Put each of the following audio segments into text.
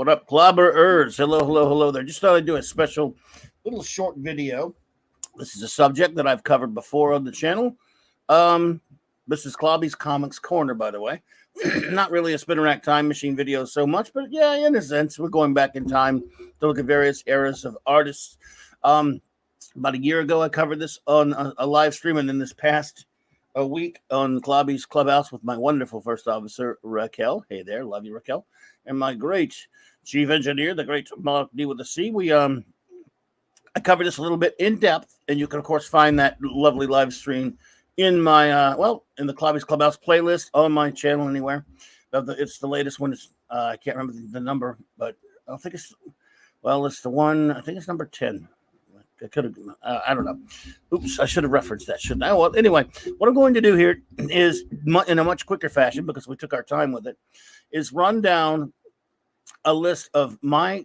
What up, Clobby'S? Hello, hello, hello there. Just thought I'd do a special little short video. This is a subject that I've covered before on the channel. This is Clobby'S Comics Corner, by the way. Not really a spin rack time machine video so much, but yeah, in a sense, we're going back in time to look at various eras of artists. About a year ago, I covered this on a live stream, and then this past week on Clobby'S Clubhouse with my wonderful first officer, Raquel. Hey there, love you, Raquel. And my great chief engineer, the great Mark D with the C. I covered this a little bit in depth, and you can, of course, find that lovely live stream in my, in the Clobby'S Clubhouse playlist on my channel anywhere. It's the latest one. I can't remember the number, but I think it's the one, I think it's number 10. I could have, I don't know. Oops, I should have referenced that, shouldn't I? Well, anyway, what I'm going to do here is, in a much quicker fashion, because we took our time with it, is run down a list of my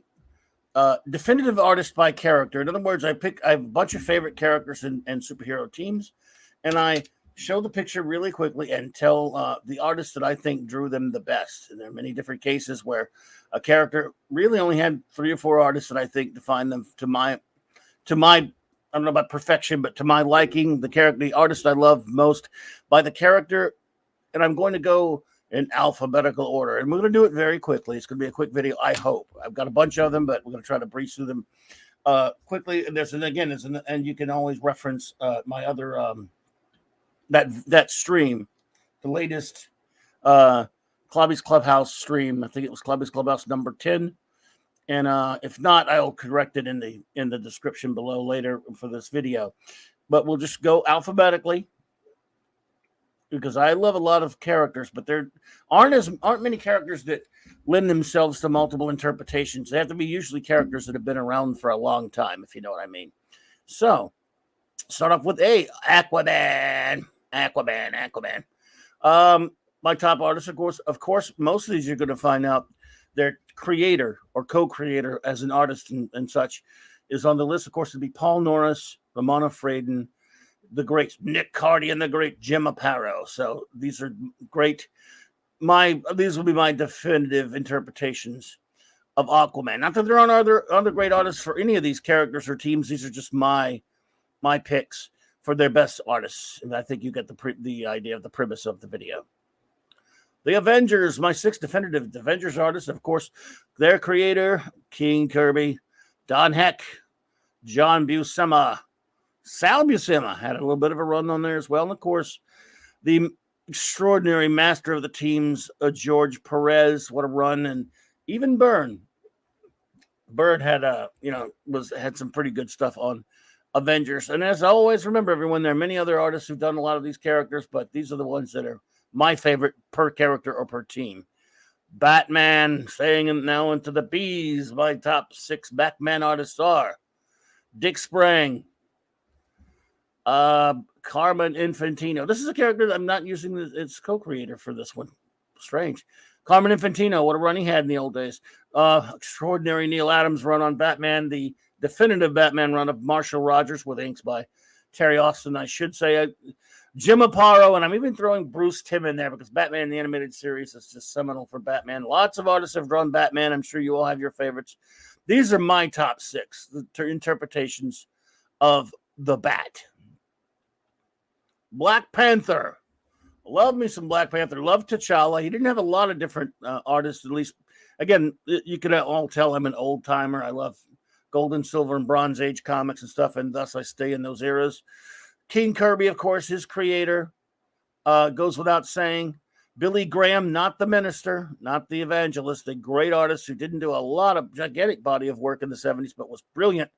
definitive artist by character. In other words, I have a bunch of favorite characters and superhero teams, and I show the picture really quickly and tell the artist that I think drew them the best. And there are many different cases where a character really only had 3 or 4 artists that I think define them to my I don't know about perfection, but to my liking, the artist I love most by the character. And I'm going to go in alphabetical order, and we're going to do it very quickly. It's going to be a quick video, I hope. I've got a bunch of them, but we're going to try to breeze through them quickly. And you can always reference my other that stream, the latest Clobby'S Clubhouse stream. I think it was Clobby'S Clubhouse number 10. And if not, I'll correct it in the description below later for this video. But we'll just go alphabetically, because I love a lot of characters, but there aren't many characters that lend themselves to multiple interpretations. They have to be usually characters that have been around for a long time, if you know what I mean. So, start off with AQUAMAN. My top artists, of course, most of these you're going to find out their creator or co-creator as an artist and such is on the list. Of course, it'd be Paul Norris, Ramona Fradon, the great Nick Cardy, and the great Jim Aparo. So these are great. These will be my definitive interpretations of Aquaman. Not that there aren't other great artists for any of these characters or teams. These are just my picks for their best artists, and I think you get the idea of the premise of the video. The Avengers, my 6 definitive Avengers artists, of course, their creator, King Kirby, Don Heck, John Buscema, Sal Buscema had a little bit of a run on there as well. And of course, the extraordinary master of the teams, George Perez, what a run. And even Byrne. Byrne had had some pretty good stuff on Avengers. And as always, remember everyone, there are many other artists who've done a lot of these characters, but these are the ones that are my favorite per character or per team. Batman, saying now into the B's, my top 6 Batman artists are Dick Sprang, Carmen Infantino. This is a character that I'm not using its co-creator for this one. Strange. Carmen Infantino, what a run he had in the old days. Extraordinary Neil Adams run on Batman, the definitive Batman run of Marshall Rogers with inks by Terry Austin, I should say. Jim Aparo, and I'm even throwing Bruce Timm in there because Batman, the animated series, is just seminal for Batman. Lots of artists have drawn Batman. I'm sure you all have your favorites. These are my top 6 interpretations of the Bat. Black Panther. Love me some Black Panther. Love T'Challa. He didn't have a lot of different artists, at least. Again, you can all tell I'm an old timer. I love Gold, Silver, and Bronze Age comics and stuff, and thus I stay in those eras. King Kirby, of course, his creator, goes without saying. Billy Graham, not the minister, not the evangelist, a great artist who didn't do a lot of gigantic body of work in the 70s, but was brilliant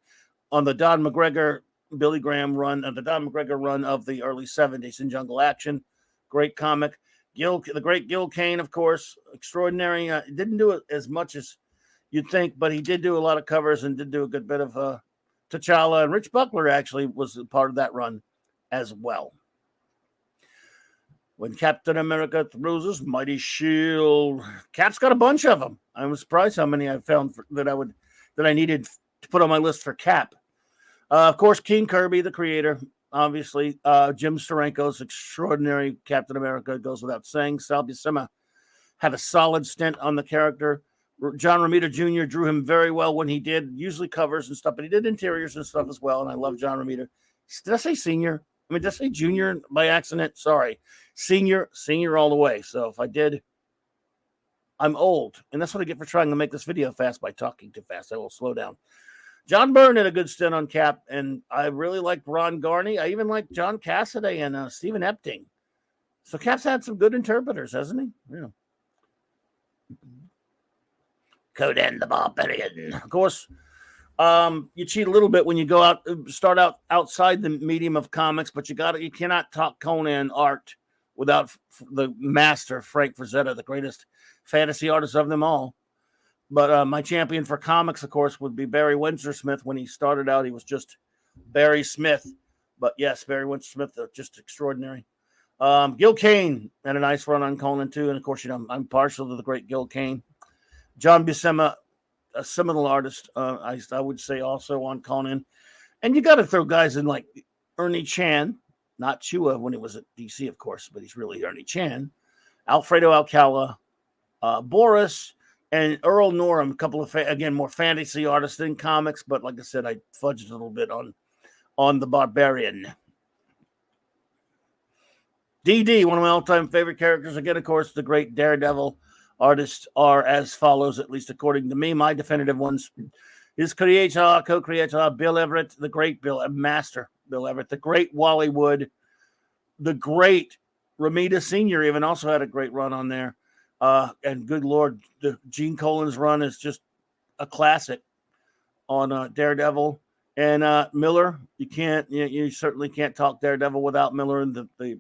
on the Don McGregor, Billy Graham run, the Don McGregor run of the early 70s in Jungle Action. Great comic. The great Gil Kane, of course, extraordinary. Didn't do it as much as you'd think, but he did do a lot of covers and did do a good bit of T'Challa. And Rich Buckler actually was a part of that run as well. When Captain America throws his mighty shield, Cap's got a bunch of them. I was surprised how many I found that I needed to put on my list for Cap. Of course, King Kirby, the creator, obviously. Jim Steranko's extraordinary Captain America goes without saying. Sal Buscema had a solid stint on the character. John Romita Jr. drew him very well when he did, usually covers and stuff, but he did interiors and stuff as well, and I love John Romita. Did I say senior? I mean, did I say junior by accident? Sorry. Senior all the way. So if I did, I'm old, and that's what I get for trying to make this video fast by talking too fast. I will slow down. John Byrne had a good stint on Cap, and I really liked Ron Garney. I even liked John Cassaday and Stephen Epting. So Cap's had some good interpreters, hasn't he? Yeah. Conan the Barbarian. Of course, you cheat a little bit when you go out, start out outside the medium of comics, but you cannot talk Conan art without the master, Frank Frazetta, the greatest fantasy artist of them all. But my champion for comics, of course, would be Barry Windsor Smith. When he started out, he was just Barry Smith. But yes, Barry Windsor Smith, just extraordinary. Gil Kane had a nice run on Conan, too. And, of course, I'm partial to the great Gil Kane. John Buscema, a seminal artist, I would say also on Conan. And you got to throw guys in like Ernie Chan, not Chua when he was at DC, of course, but he's really Ernie Chan. Alfredo Alcala, Boris, and Earl Norham, a couple of, again, more fantasy artists than comics, but like I said, I fudged a little bit on the Barbarian. DD, one of my all-time favorite characters. Again, of course, the great Daredevil artists are as follows, at least according to me, my definitive ones. His creator, co-creator, Bill Everett, the great master Bill Everett, the great Wally Wood, the great Romita Sr. even also had a great run on there. And good Lord, the Gene Colan's run is just a classic on Daredevil. And Miller, you certainly can't talk Daredevil without Miller and the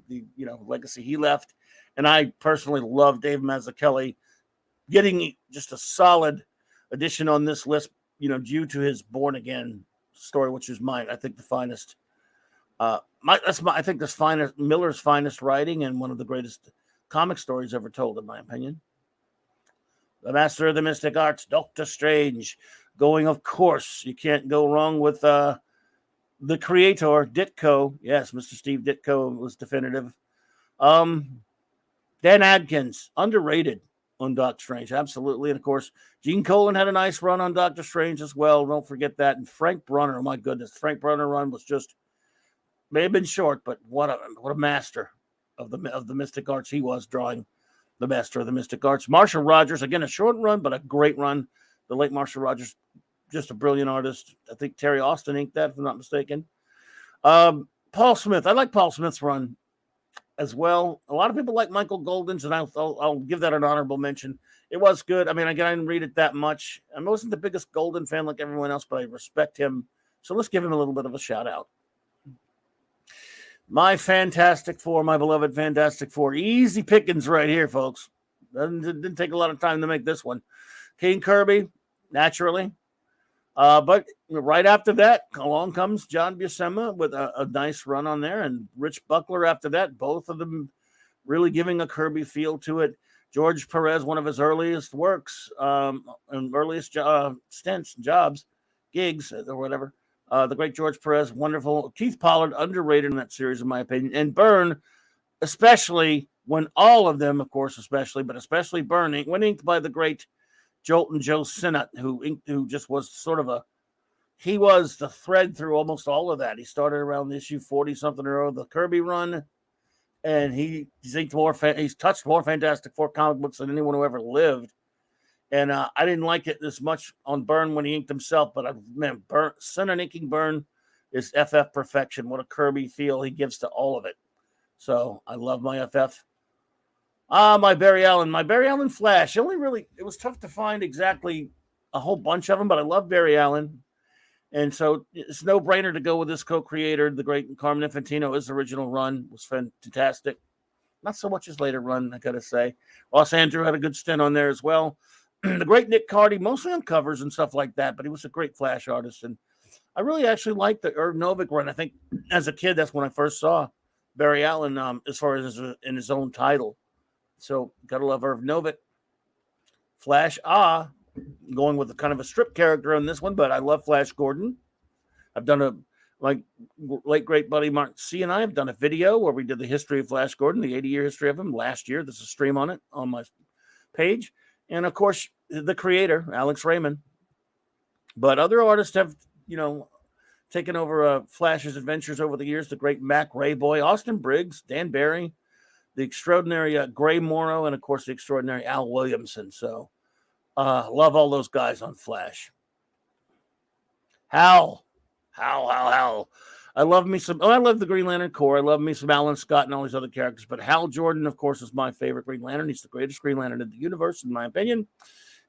legacy he left. And I personally love Dave Mazzucchelli getting just a solid addition on this list, due to his Born Again story, which is mine. I think the finest. I think this finest Miller's finest writing and one of the greatest comic stories ever told, in my opinion. The Master of the Mystic Arts, Doctor Strange, going, of course, you can't go wrong with the creator, Ditko. Yes, Mr. Steve Ditko was definitive. Dan Adkins, underrated on Doctor Strange, absolutely. And, of course, Gene Colan had a nice run on Doctor Strange as well. Don't forget that. And Frank Brunner, oh, my goodness. Frank Brunner run was just, may have been short, but what a master of the Mystic Arts he was, drawing the Master of the Mystic Arts. Marshall Rogers, again, a short run, but a great run. The late Marshall Rogers, just a brilliant artist. I think Terry Austin inked that, if I'm not mistaken. Paul Smith, I like Paul Smith's run as well. A lot of people like Michael Golden's, and I'll give that an honorable mention. It was good. I mean, again, I didn't read it that much. I wasn't the biggest Golden fan like everyone else, but I respect him. So let's give him a little bit of a shout out. My Fantastic Four, my beloved Fantastic Four. Easy pickings right here, folks. Didn't take a lot of time to make this one. King Kirby, naturally. But right after that, along comes John Buscema with a nice run on there, and Rich Buckler after that, both of them really giving a Kirby feel to it. George Perez, one of his earliest works, and earliest stints, jobs, gigs, or whatever. The great George Perez, wonderful. Keith Pollard, underrated in that series, in my opinion. And Byrne, especially when all of them, of course, but especially Byrne, when inked by the great Jolton Joe Sinnott, who just was sort of he was the thread through almost all of that. He started around issue 40-something or the Kirby run, and he's touched more Fantastic Four comic books than anyone who ever lived. And I didn't like it as much on Byrne when he inked himself, but Sinnott inking Byrne is FF perfection. What a Kirby feel he gives to all of it. So I love my FF. My Barry Allen Flash. It was tough to find exactly a whole bunch of them, but I love Barry Allen. And so it's no brainer to go with this co-creator, the great Carmen Infantino. His original run was fantastic. Not so much his later run, I got to say. Ross Andrew had a good stint on there as well. The great Nick Cardy, mostly on covers and stuff like that, but he was a great Flash artist. And I really actually liked the Irv Novick run. I think as a kid, that's when I first saw Barry Allen as far as in his own title. So got to love Irv Novick. Flash, going with a kind of a strip character on this one, but I love Flash Gordon. I've done late great buddy Mark C. and I have done a video where we did the history of Flash Gordon, the 80-year history of him last year. There's a stream on it on my page. and of course the creator, Alex Raymond. But other artists have, taken over Flash's adventures over the years. The great Mac Rayboy, Austin Briggs, Dan Barry, the extraordinary Gray Morrow, and of course the extraordinary Al Williamson. So love all those guys on Flash. Hal. I love me some. I love the Green Lantern Corps. I love me some Alan Scott and all these other characters. But Hal Jordan, of course, is my favorite Green Lantern. He's the greatest Green Lantern in the universe, in my opinion,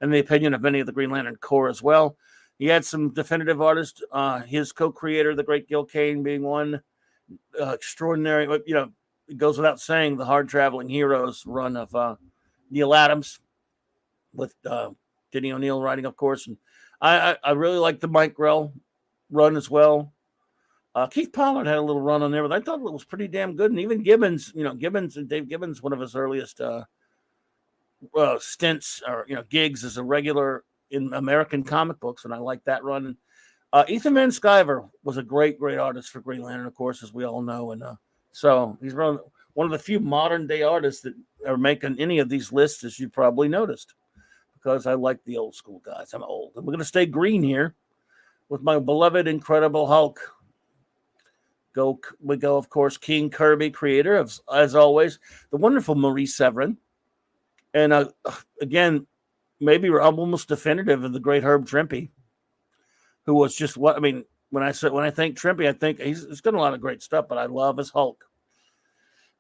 and the opinion of many of the Green Lantern Corps as well. He had some definitive artists. His co-creator, the great Gil Kane, being one extraordinary. It goes without saying, the Hard Traveling Heroes run of Neil Adams with Denny O'Neil writing, of course. And I really like the Mike Grell run as well. Keith Pollard had a little run on there, but I thought it was pretty damn good. And even Gibbons, Dave Gibbons, one of his earliest stints or gigs as a regular in American comic books, and I like that run. Ethan Van Sciver was a great artist for Green Lantern, of course, as we all know, and so he's one of the few modern day artists that are making any of these lists, as you probably noticed, because I like the old school guys. I'm old, and we're going to stay green here with my beloved Incredible Hulk. We go, of course, King Kirby, creator of, as always, the wonderful Maurice Severin, and again, maybe almost definitive of the great Herb Trimpe, who was just when I think Trimpe, I think he's done a lot of great stuff, but I love his Hulk.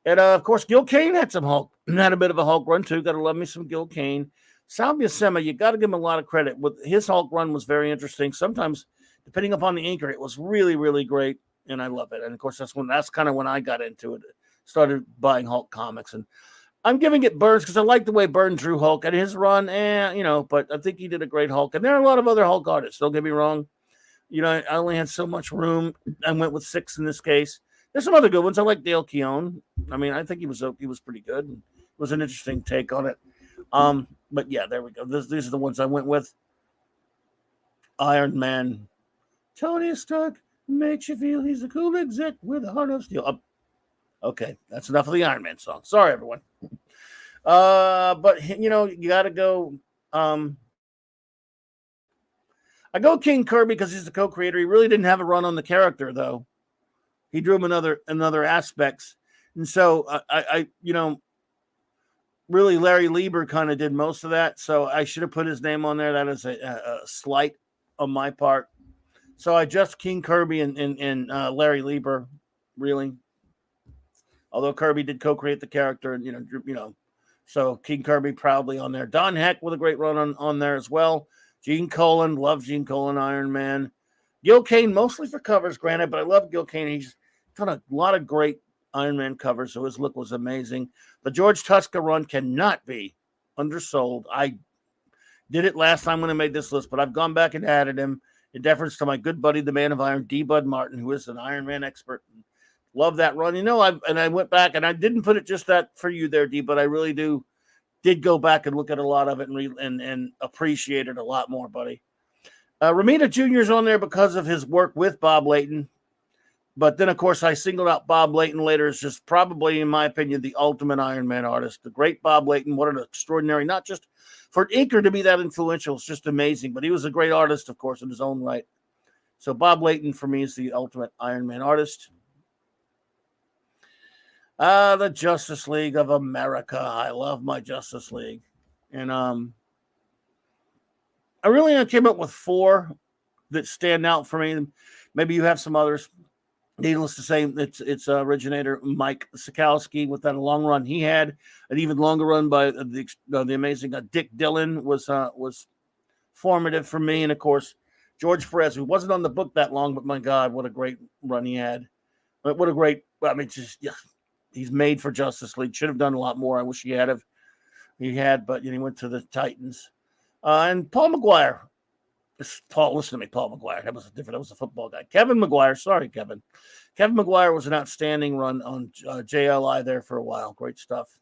And of course, Gil Kane had some Hulk, had a bit of a Hulk run too. Got to love me some Gil Kane. Sal Buscema, you got to give him a lot of credit. With his Hulk run was very interesting. Sometimes, depending upon the inker, it was really, really great, and I love it. And of course, that's kind of when I got into it. Started buying Hulk comics, and I'm giving it Burns because I like the way Burns drew Hulk and his run, but I think he did a great Hulk. And there are a lot of other Hulk artists, don't get me wrong. I only had so much room. I went with 6 in this case. There's some other good ones. I like Dale Keown. I think he was pretty good. It was an interesting take on it. But yeah, there we go. These are the ones I went with. Iron Man. Tony Stark makes you feel he's a cool exec with a heart of steel. Okay, that's enough of the Iron Man song. Sorry, everyone. But you got to go. I go King Kirby because he's the co-creator. He really didn't have a run on the character, though. He drew him in other aspects, and so I really Larry Lieber kind of did most of that. So I should have put his name on there. That is a slight on my part. So I just King Kirby and Larry Lieber, really. Although Kirby did co-create the character, and so King Kirby proudly on there. Don Heck with a great run on there as well. Gene Colan, love Gene Colan, Iron Man. Gil Kane mostly for covers, granted, but I love Gil Kane. He's done a lot of great Iron Man covers, so his look was amazing. The George Tuska run cannot be undersold. I did it last time when I made this list, but I've gone back and added him in deference to my good buddy, the Man of Iron, D. Bud Martin, who is an Iron Man expert. Love that run. I went back and I didn't put it just that for you there, D, but I really did go back and look at a lot of it and appreciate it a lot more, buddy. Romita Jr. is on there because of his work with Bob Layton. But then, of course, I singled out Bob Layton later as just probably, in my opinion, the ultimate Iron Man artist. The great Bob Layton. What an extraordinary, not just for inker to be that influential, it's just amazing. But he was a great artist, of course, in his own right. So Bob Layton, for me, is the ultimate Iron Man artist. The Justice League of America. I love my Justice League. And I really came up with 4 that stand out for me. Maybe you have some others. Needless to say, it's originator Mike Sikowski with that long run he had. An even longer run by the amazing Dick Dillon was formative for me. And, of course, George Perez, who wasn't on the book that long, but my God, what a great run he had. What a great, he's made for Justice League. Should have done a lot more. I wish he had, but he went to the Titans. And Paul McGuire. Listen to me, Paul McGuire. That was a football guy. Kevin McGuire. Sorry, Kevin. Kevin McGuire was an outstanding run on JLI there for a while. Great stuff.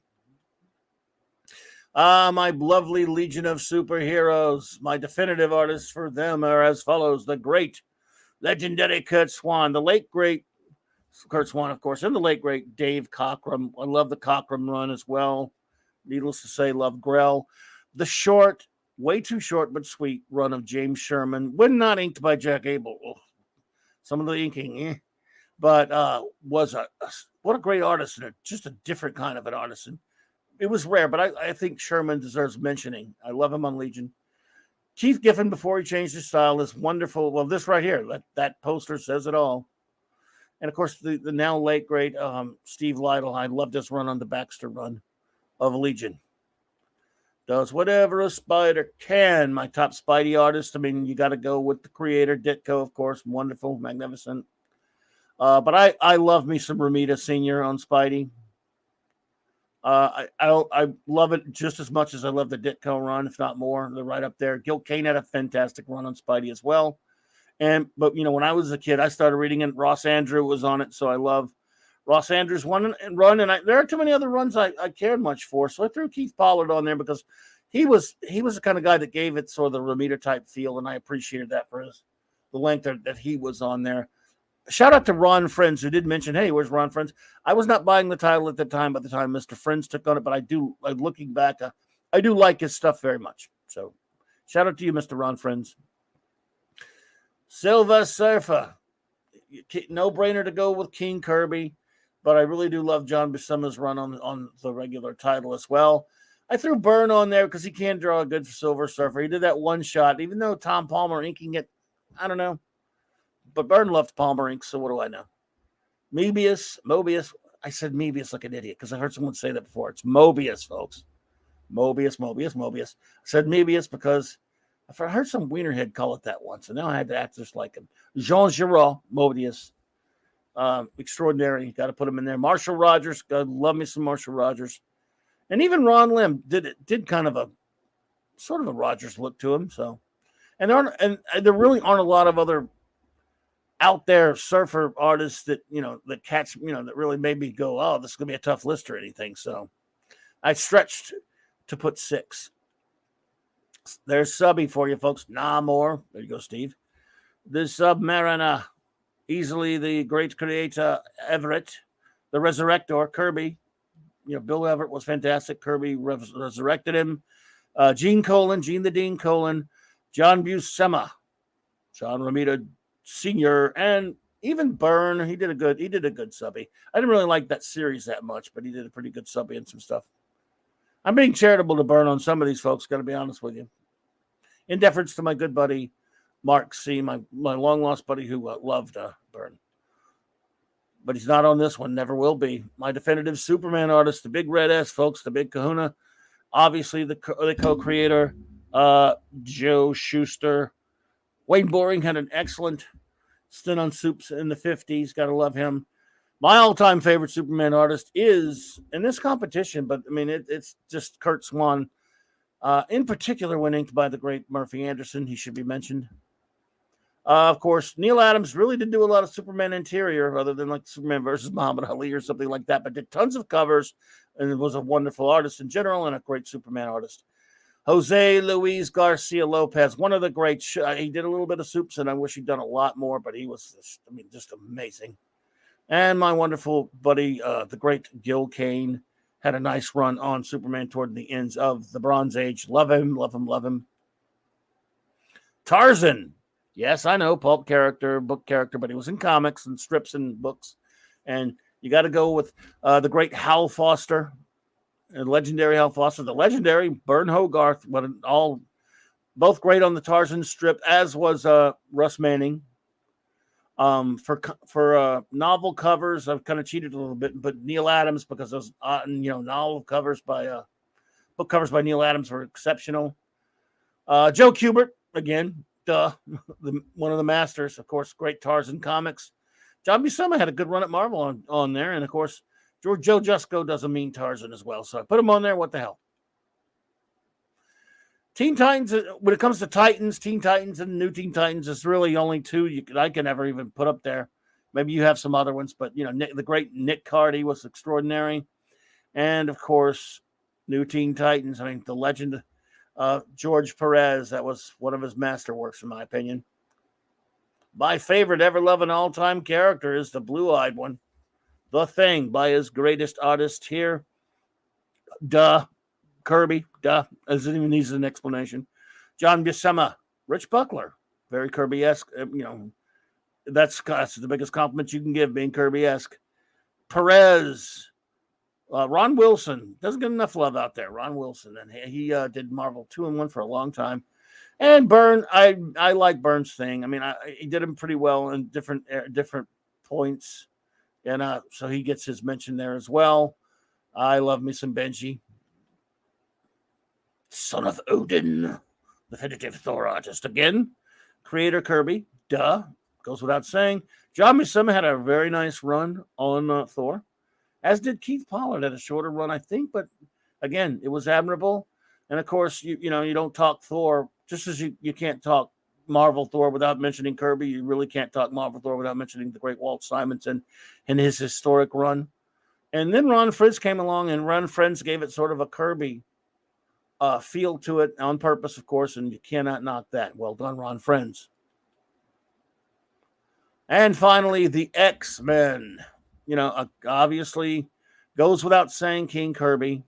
My lovely Legion of Superheroes. My definitive artists for them are as follows. The great, legendary Kurt Swan. The late, great Kurt Swan, of course, and the late, great Dave Cockrum. I love the Cockrum run as well. Needless to say, love Grell. The short, way too short but sweet run of James Sherman, when not inked by Jack Abel. Some of the inking, but was what a great artist, and just a different kind of an artist. And it was rare, but I think Sherman deserves mentioning. I love him on Legion. Keith Giffen, before he changed his style, is wonderful. Well, this right here, that poster says it all. And of course, the now late great Steve Lytle. I loved his run on the Baxter run of Legion. Does whatever a spider can. My top Spidey artist. I mean, you got to go with the creator, Ditko, of course. Wonderful, magnificent. But I love me some Romita Sr. on Spidey. I love it just as much as I love the Ditko run, if not more. They're right up there. Gil Kane had a fantastic run on Spidey as well. But when I was a kid, I started reading it. Ross Andrew was on it, so I love Ross Andrews' run. And there are too many other runs I cared much for, so I threw Keith Pollard on there because he was the kind of guy that gave it sort of the Romita type feel, and I appreciated that for the length that he was on there. Shout out to Ron Friends, who did mention, hey, where's Ron Friends? I was not buying the title at the time, by the time Mr. Friends took on it, but looking back, I do like his stuff very much. So shout out to you, Mr. Ron Friends. Silver Surfer. No brainer to go with King Kirby, but I really do love John Buscema's run on the regular title as well. I threw Byrne on there because he can draw a good Silver Surfer. He did that one shot, even though Tom Palmer inking it, I don't know. But Byrne loved Palmer ink, so what do I know? Mobius. I said Mobius like an idiot because I heard someone say that before. It's Mobius, folks. Mobius. I said Mobius because I heard some wienerhead call it that once, and now I had to act just like him. Jean Giraud, Mobius. Extraordinary. Got to put him in there. Marshall Rogers. God, love me some Marshall Rogers. And even Ron Lim did kind of a sort of a Rogers look to him. So, and there really aren't a lot of other out there surfer artists that that really made me go, oh, this is gonna be a tough list or anything. So I stretched to put 6. There's Subby for you folks. Nah, more. There you go, Steve. The Submariner, easily the great creator Everett, the Resurrector Kirby. Bill Everett was fantastic. Kirby resurrected him. Gene the Dean Colan, John Buscema, John Romita Senior, and even Byrne. He did a good subby. I didn't really like that series that much, but he did a pretty good subby and some stuff. I'm being charitable to Byrne on some of these folks, got to be honest with you. In deference to my good buddy Mark C., my long lost buddy who loved Byrne. But he's not on this one, never will be. My definitive Superman artist, the Big Red S, folks, the Big Kahuna. Obviously, the co-creator, Joe Shuster. Wayne Boring had an excellent stint on Supes in the 50s. Got to love him. My all-time favorite Superman artist is in this competition, but I mean, it's just Kurt Swan. In particular, when inked by the great Murphy Anderson, he should be mentioned. Of course, Neil Adams really did do a lot of Superman interior, other than like Superman versus Muhammad Ali or something like that, but did tons of covers and was a wonderful artist in general and a great Superman artist. Jose Luis Garcia Lopez, one of the great. He did a little bit of Supes, and I wish he'd done a lot more, but he was just amazing. And my wonderful buddy, the great Gil Kane, had a nice run on Superman toward the ends of the Bronze Age. Love him, love him, love him. Tarzan. Yes, I know, pulp character, book character, but he was in comics and strips and books. And you got to go with the great Hal Foster, legendary Hal Foster, the legendary Byrne Hogarth, both great on the Tarzan strip, as was Russ Manning. For novel covers, I've kind of cheated a little bit, but Neil Adams, because those novel covers book covers by Neil Adams were exceptional. Joe Kubert, again, one of the masters, of course, great Tarzan comics. John Buscema had a good run at Marvel on there, and of course, Joe Jusko does a mean Tarzan as well, so I put him on there. What the hell? Teen Titans, when it comes to Titans, Teen Titans and New Teen Titans, is really only 2 I can ever even put up there. Maybe you have some other ones, but the great Nick Cardy was extraordinary, and of course, New Teen Titans. I mean, the legend George Perez, that was one of his masterworks, in my opinion. My favorite ever-loving all-time character is the blue-eyed one, The Thing, by his greatest artist here. Kirby, duh, as it even needs an explanation. John Buscema, Rich Buckler, very Kirby-esque. That's the biggest compliment you can give, being Kirby-esque. Perez, Ron Wilson, doesn't get enough love out there. Ron Wilson, and he did Marvel 2-in-1 for a long time. And Byrne, I like Byrne's thing. I mean, he did him pretty well in different points, and so he gets his mention there as well. I love me some Benji, son of Odin, definitive Thor artist again. Creator Kirby, duh, goes without saying. John Buscema had a very nice run on Thor, as did Keith Pollard. Had a shorter run, I think, but again, it was admirable. And of course, you don't talk Thor. Just as you can't talk Marvel Thor without mentioning Kirby, you really can't talk Marvel Thor without mentioning the great Walt Simonson and his historic run. And then Ron Frenz came along, and Ron Frenz gave it sort of a Kirby feel to it on purpose, of course, and you cannot knock that. Well done, Ron Frenz. And finally, the X-Men. Obviously goes without saying, King Kirby.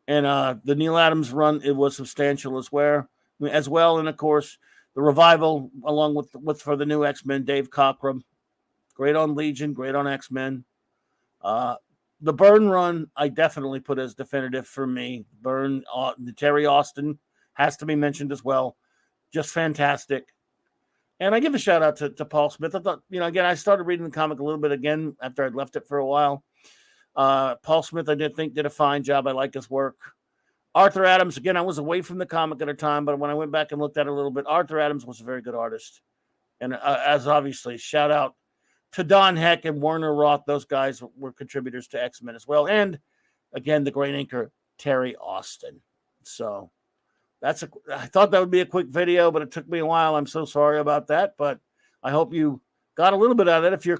And the Neil Adams run, it was substantial as well. And of course, the revival along with for the new X-Men, Dave Cockrum. Great on Legion, great on X-Men. The Byrne run, I definitely put as definitive for me. Byrne, Terry Austin has to be mentioned as well. Just fantastic. And I give a shout out to Paul Smith. I thought, again, I started reading the comic a little bit again after I'd left it for a while. Paul Smith, I did a fine job. I like his work. Arthur Adams, again, I was away from the comic at a time, but when I went back and looked at it a little bit, Arthur Adams was a very good artist. And as obviously, shout out to Don Heck and Werner Roth. Those guys were contributors to X-Men as well. And again, the great inker, Terry Austin. So I thought that would be a quick video, but it took me a while. I'm so sorry about that, but I hope you got a little bit out of it. If you're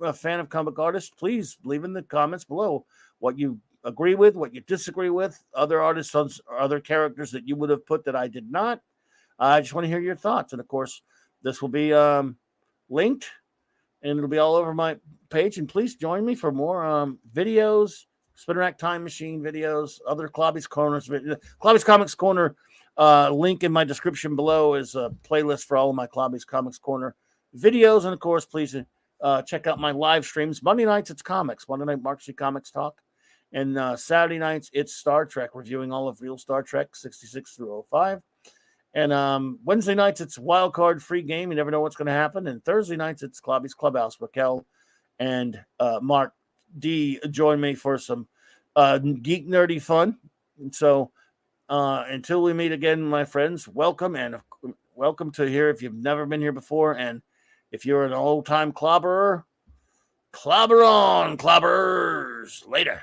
a fan of comic artists, please leave in the comments below what you agree with, what you disagree with, other artists, other characters that you would have put that I did not. I just want to hear your thoughts. And of course, this will be linked, and it'll be all over my page. And please join me for more videos, Spinner Rack Time Machine videos, other Clobby'S Corners, Clobby'S Comics Corner. Link in my description below is a playlist for all of my Clobby'S Comics Corner videos. And of course, please check out my live streams. Monday nights, it's comics. Monday night, Mark C. Comics Talk. And Saturday nights, it's Star Trek, reviewing all of real Star Trek 66 through 05. And Wednesday nights, it's Wild Card Free Game. You never know what's going to happen. And Thursday nights, it's Clobby'S Clubhouse. Raquel and Mark D join me for some geek nerdy fun. And so until we meet again, my friends, welcome. And welcome to here if you've never been here before. And if you're an old-time clobberer, clobber on, clobbers. Later.